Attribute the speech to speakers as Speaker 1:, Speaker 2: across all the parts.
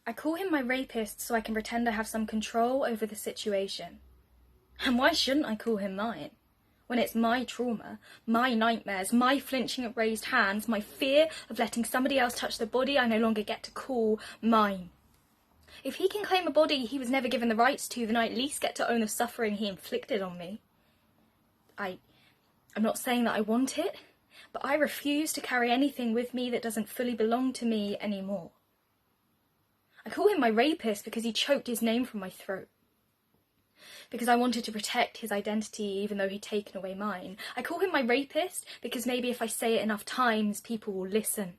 Speaker 1: I call him my rapist so I can pretend I have some control over the situation. And why shouldn't I call him mine? When it's my trauma, my nightmares, my flinching at raised hands, my fear of letting somebody else touch the body I no longer get to call mine. If he can claim a body he was never given the rights to, then I at least get to own the suffering he inflicted on me. I'm not saying that I want it, but I refuse to carry anything with me that doesn't fully belong to me anymore. I call him my rapist because he choked his name from my throat. Because I wanted to protect his identity even though he'd taken away mine. I call him my rapist because maybe if I say it enough times, people will listen.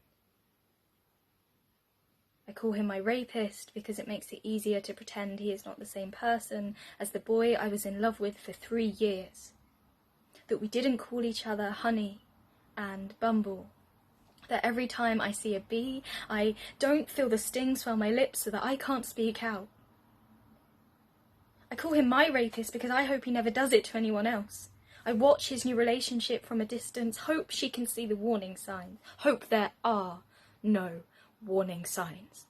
Speaker 1: I call him my rapist because it makes it easier to pretend he is not the same person as the boy I was in love with for 3 years. That we didn't call each other honey and bumble. That every time I see a bee, I don't feel the sting swell my lips so that I can't speak out. I call him my rapist because I hope he never does it to anyone else. I watch his new relationship from a distance, hope she can see the warning signs, hope there are no warning signs.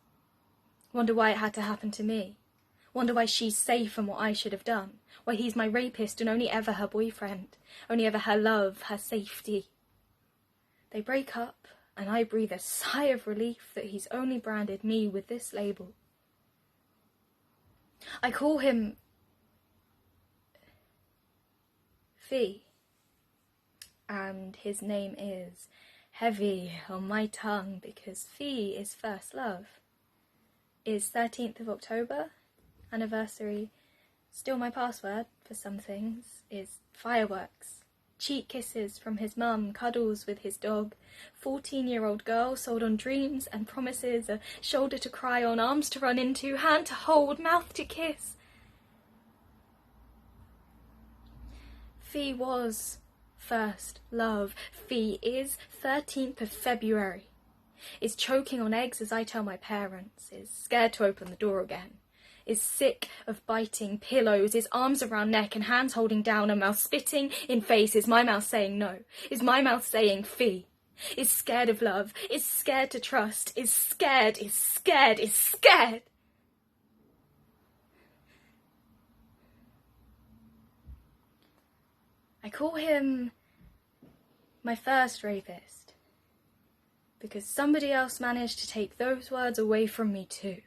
Speaker 1: Wonder why it had to happen to me. Wonder why she's safe from what I should have done. Why he's my rapist and only ever her boyfriend, only ever her love, her safety. They break up and I breathe a sigh of relief that he's only branded me with this label. I call him Fee, and his name is heavy on my tongue because Fee is first love. Is 13th of October, anniversary, still my password for some things, is fireworks, cheek kisses from his mum, cuddles with his dog, 14-year-old girl sold on dreams and promises, a shoulder to cry on, arms to run into, hand to hold, mouth to kiss. Fee was first love. Fee is 13th of February. Is choking on eggs as I tell my parents. Is scared to open the door again. Is sick of biting pillows. Is arms around neck and hands holding down, a mouth spitting in face. Is my mouth saying no? Is my mouth saying Fee? Is scared of love. Is scared to trust. Is scared, is scared, is scared. I call him my first rapist because somebody else managed to take those words away from me too.